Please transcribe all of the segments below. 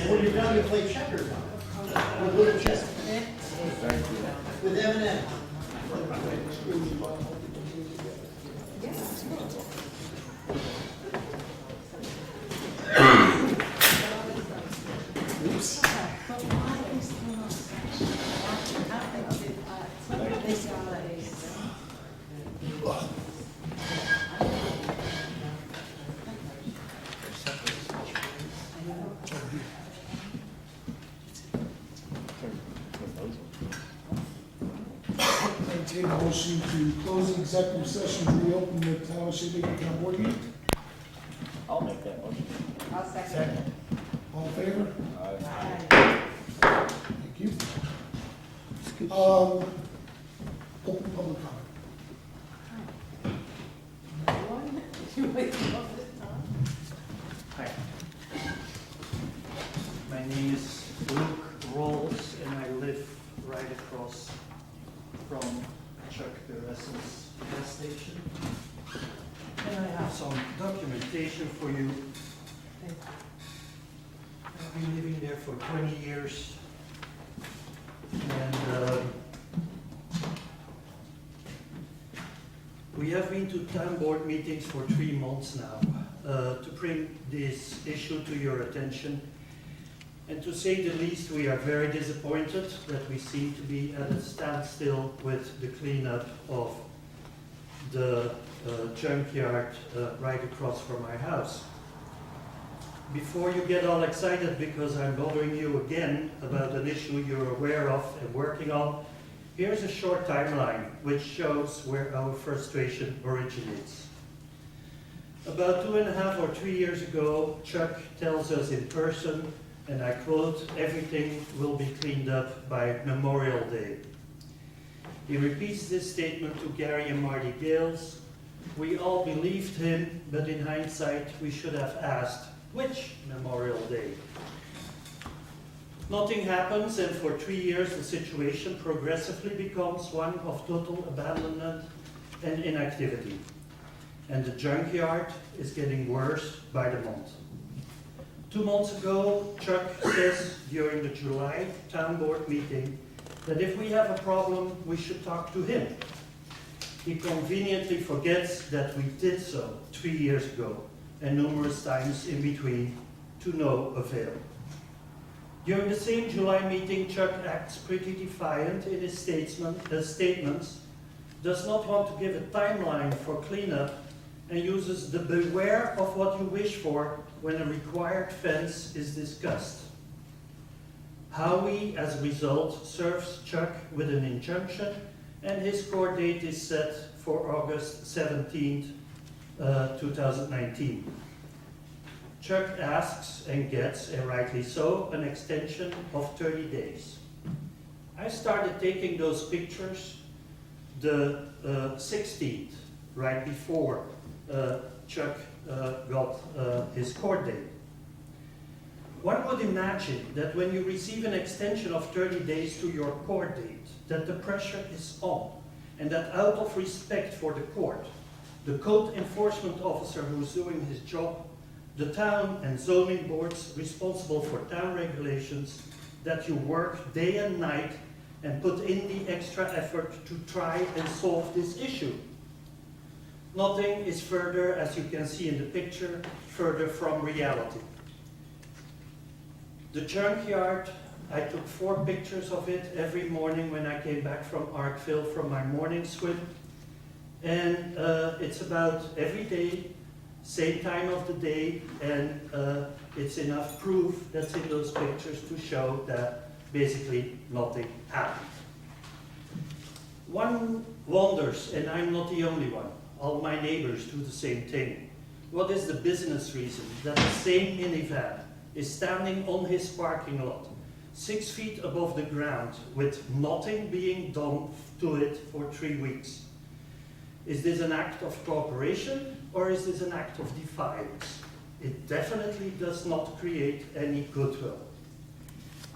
When you're done, you play checkers on it. With little chess. With M&M. Entertain a motion to close the executive session and reopen the town of Shandaken Town Board meeting. I'll make that motion. I'll second. All in favor? Aye. Thank you. Open public comment. Hi. My name is Luke Rolls, and I live right across from Chuck Beres's gas station. And I have some documentation for you. I've been living there for 20 years. And we have been to town board meetings for 3 months now to bring this issue to your attention. And to say the least, we are very disappointed that we seem to be at a standstill with the cleanup of the junkyard right across from my house. Before you get all excited because I'm bothering you again about an issue you're aware of and working on, here's a short timeline which shows where our frustration originates. About 2.5 or 3 years ago, Chuck tells us in person, and I quote, "Everything will be cleaned up by Memorial Day." He repeats this statement to Gary and Marty Gales. We all believed him, but in hindsight, we should have asked, which Memorial Day? Nothing happens, and for 3 years, the situation progressively becomes one of total abandonment and inactivity. And the junkyard is getting worse by the month. 2 months ago, Chuck says during the July town board meeting that if we have a problem, we should talk to him. He conveniently forgets that we did so 3 years ago and numerous times in between to no avail. During the same July meeting, Chuck acts pretty defiant in his statements, does not want to give a timeline for cleanup, and uses the beware of what you wish for when a required fence is discussed. Howie, as a result, serves Chuck with an injunction, and his court date is set for August 17th, 2019. Chuck asks and gets, and rightly so, an extension of 30 days. I started taking those pictures the 16th, right before Chuck got his court date. One would imagine that when you receive an extension of 30 days to your court date, that the pressure is on, and that out of respect for the court, the code enforcement officer who's doing his job, the town and zoning boards responsible for town regulations, that you work day and night and put in the extra effort to try and solve this issue. Nothing is further, as you can see in the picture, further from reality. The junkyard, I took 4 pictures of it every morning when I came back from Arkville from my morning swim. And it's about every day, same time of the day, and it's enough proof that's in those pictures to show that basically nothing happened. One wonders, and I'm not the only one, all my neighbors do the same thing. What is the business reason that the same minivan is standing on his parking lot, 6 feet above the ground, with nothing being done to it for 3 weeks? Is this an act of cooperation, or is this an act of defiance? It definitely does not create any goodwill.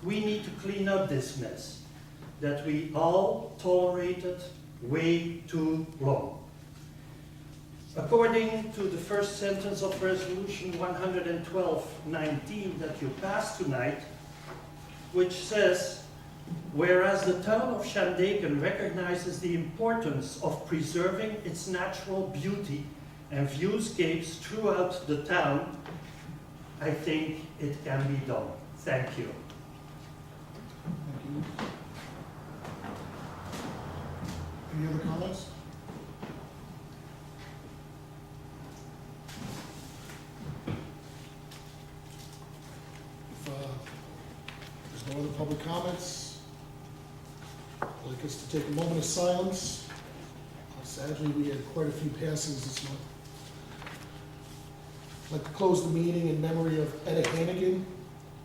We need to clean up this mess that we all tolerated way too long. According to the first sentence of Resolution 112-19 that you passed tonight, which says, whereas the town of Shandaken recognizes the importance of preserving its natural beauty and viewscapes throughout the town, I think it can be done. Thank you. Thank you. Any other comments? If there's no other public comments, I'd like us to take a moment of silence. Sadly, we had quite a few passings this month. I'd like to close the meeting in memory of Etta Hannigan,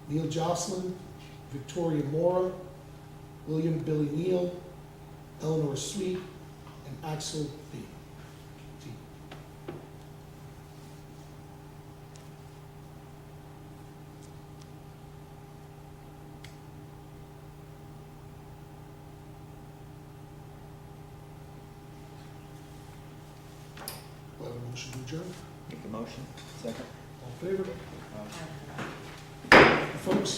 Neil Jocelyn, Victoria Mora, William Billy Neal, Eleanor Sweet, and Axel B. T. Do I have a motion to adjourn? Make the motion. Second. All in favor? Folks?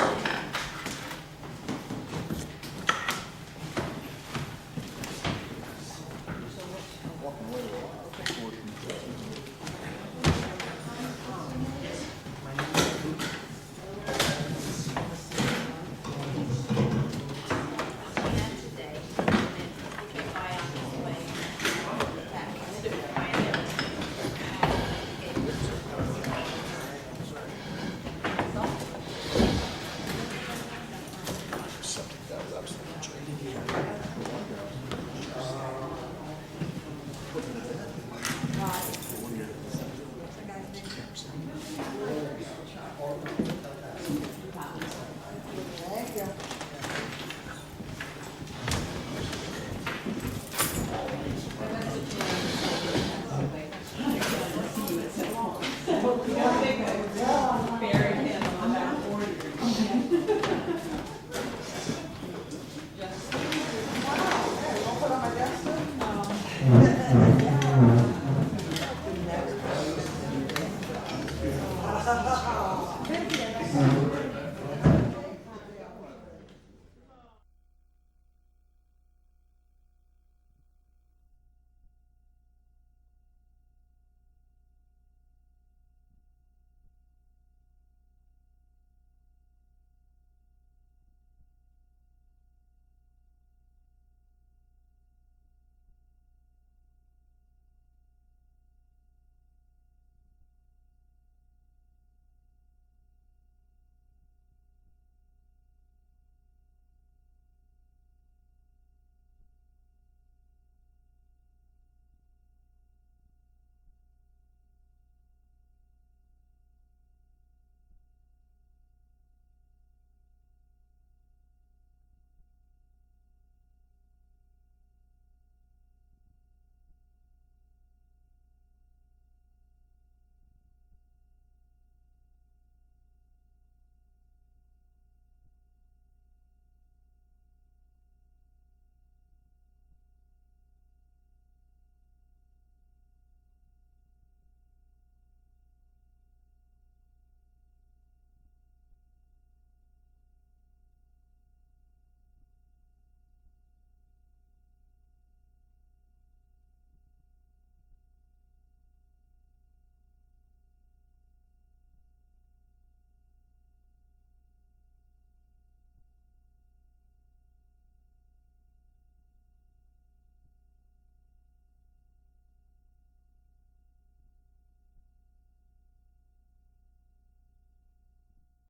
Walking away with a lot. Today, and then you can buy on this way back. That was absolutely Thank you.